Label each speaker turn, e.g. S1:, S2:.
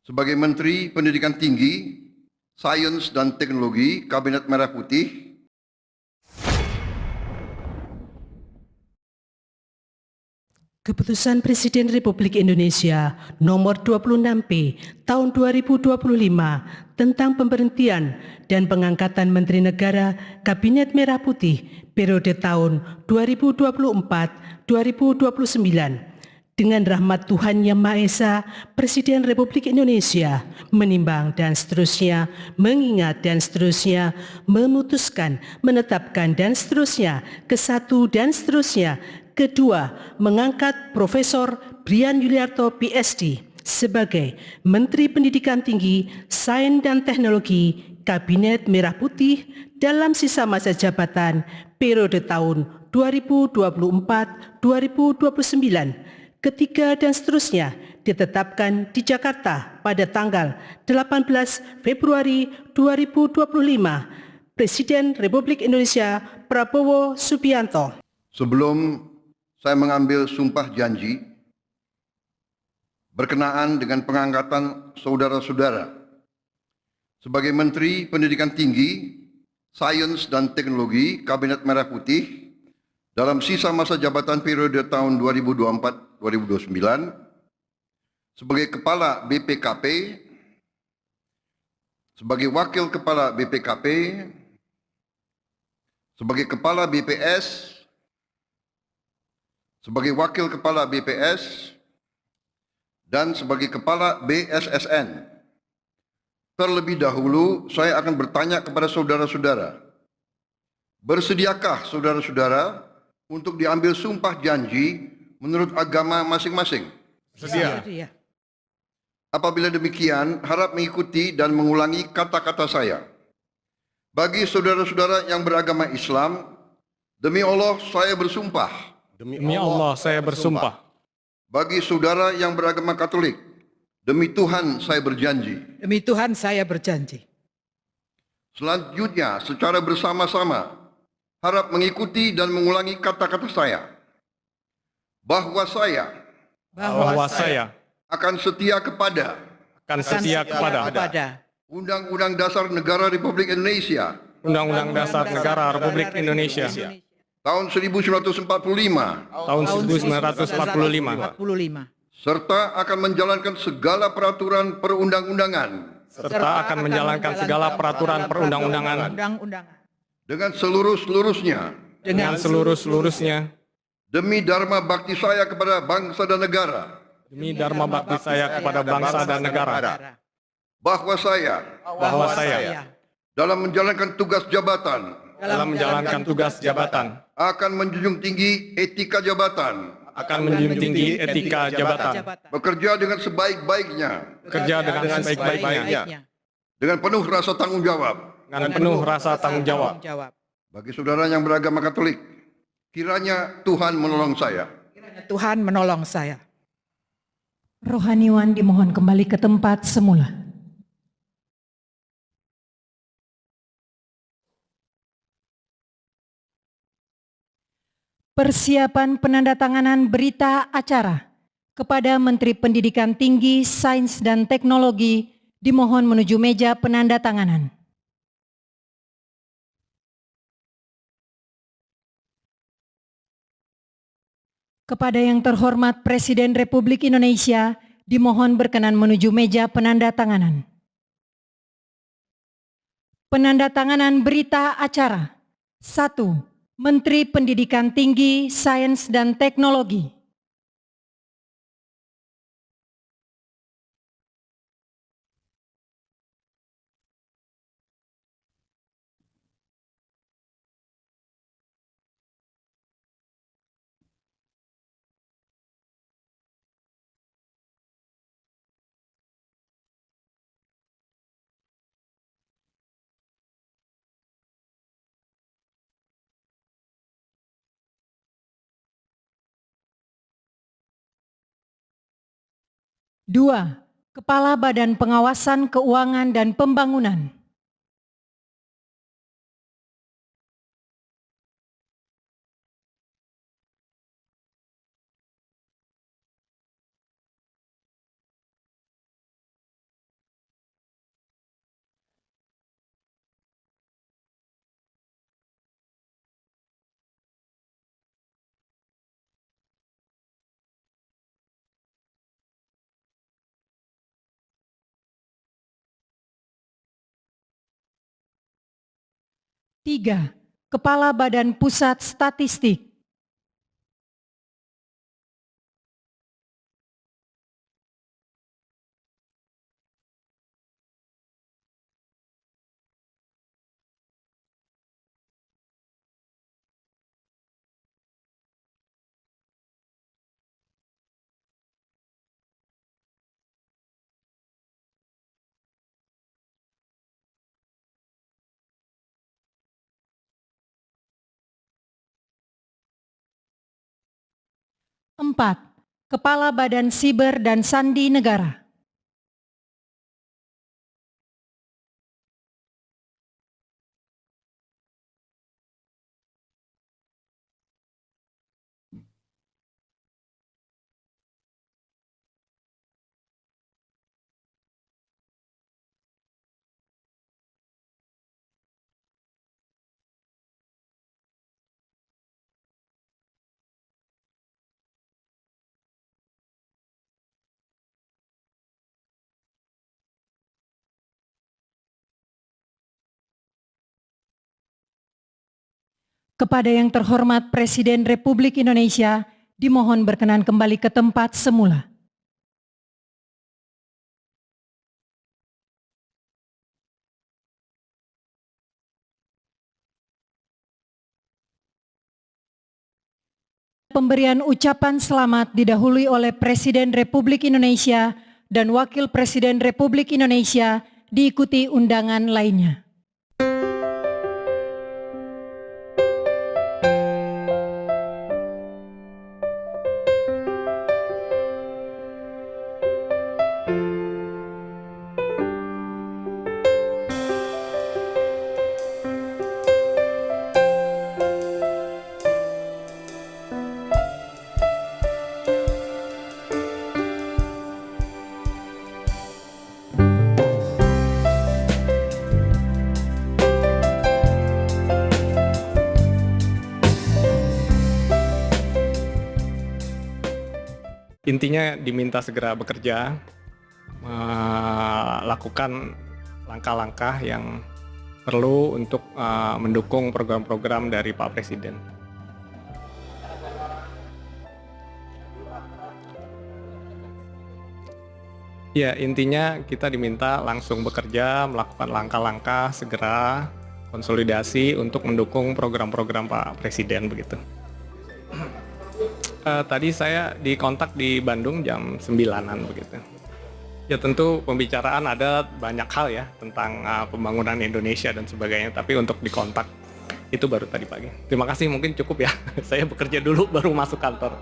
S1: Sebagai Menteri Pendidikan Tinggi, Sains dan Teknologi Kabinet Merah Putih,
S2: Keputusan Presiden Republik Indonesia Nomor 26P Tahun 2025 tentang pemberhentian dan pengangkatan Menteri Negara Kabinet Merah Putih periode tahun 2024-2029. Dengan rahmat Tuhan Yang Maha Esa, Presiden Republik Indonesia menimbang dan seterusnya, mengingat dan seterusnya, memutuskan, menetapkan dan seterusnya, kesatu dan seterusnya. Kedua, mengangkat Profesor Brian Yuliarto PhD sebagai Menteri Pendidikan Tinggi, Sains dan Teknologi Kabinet Merah Putih dalam sisa masa jabatan periode tahun 2024-2029. Ketiga dan seterusnya ditetapkan di Jakarta pada tanggal 18 Februari 2025. Presiden Republik Indonesia Prabowo Subianto.
S1: sebelum saya mengambil sumpah janji berkenaan dengan pengangkatan saudara-saudara sebagai Menteri Pendidikan Tinggi, Sains dan Teknologi Kabinet Merah Putih dalam sisa masa jabatan periode tahun 2024-2029 sebagai Kepala BPKP, sebagai Wakil Kepala BPKP, sebagai Kepala BPS, sebagai Wakil Kepala BPS, dan sebagai Kepala BSSN. Terlebih dahulu, saya akan bertanya kepada saudara-saudara, bersediakah saudara-saudara untuk diambil sumpah janji menurut agama masing-masing?
S3: Sedia.
S1: Apabila demikian, harap mengikuti dan mengulangi kata-kata saya. Bagi saudara-saudara yang beragama Islam, demi Allah saya bersumpah.
S3: Demi Allah saya bersumpah.
S1: Bagi saudara yang beragama Katolik, demi Tuhan saya berjanji.
S4: Demi Tuhan saya berjanji.
S1: Selanjutnya, secara bersama-sama, harap mengikuti dan mengulangi kata-kata saya. Bahwa saya akan setia kepada Undang-Undang Dasar Negara Republik Indonesia
S3: Undang-Undang Dasar Negara Republik Indonesia
S1: tahun 1945
S3: tahun 1945
S1: serta akan menjalankan segala peraturan perundang-undangan dengan seluruh-seluruhnya demi dharma bakti saya kepada bangsa dan negara. Bahwa saya dalam menjalankan tugas jabatan akan menjunjung tinggi etika jabatan, bekerja dengan sebaik-baiknya, dengan penuh rasa tanggung jawab. Bagi saudara yang beragama Katolik, kiranya Tuhan menolong saya.
S5: Rohaniwan dimohon kembali ke tempat semula. Persiapan penandatanganan berita acara kepada Menteri Pendidikan Tinggi, Sains dan Teknologi dimohon menuju meja penandatanganan. Kepada yang terhormat Presiden Republik Indonesia dimohon berkenan menuju meja penandatanganan. Penandatanganan berita acara. 1. Menteri Pendidikan Tinggi, Sains dan Teknologi. Dua, Kepala Badan Pengawasan Keuangan dan Pembangunan. 3. Kepala Badan Pusat Statistik. 4. Kepala Badan Siber dan Sandi Negara. 5. Kepada yang terhormat Presiden Republik Indonesia, dimohon berkenan kembali ke tempat semula. Pemberian ucapan selamat didahului oleh Presiden Republik Indonesia dan Wakil Presiden Republik Indonesia, diikuti undangan lainnya.
S3: Intinya diminta segera bekerja, melakukan langkah-langkah yang perlu untuk mendukung program-program dari Pak Presiden. Ya, intinya kita diminta langsung bekerja, melakukan langkah-langkah segera, konsolidasi untuk mendukung program-program Pak Presiden begitu. Tadi saya dikontak di Bandung jam 9-an begitu. Ya tentu pembicaraan ada banyak hal ya tentang pembangunan Indonesia dan sebagainya, tapi untuk dikontak itu baru tadi pagi. Terima kasih, mungkin cukup ya. Saya bekerja dulu baru masuk kantor.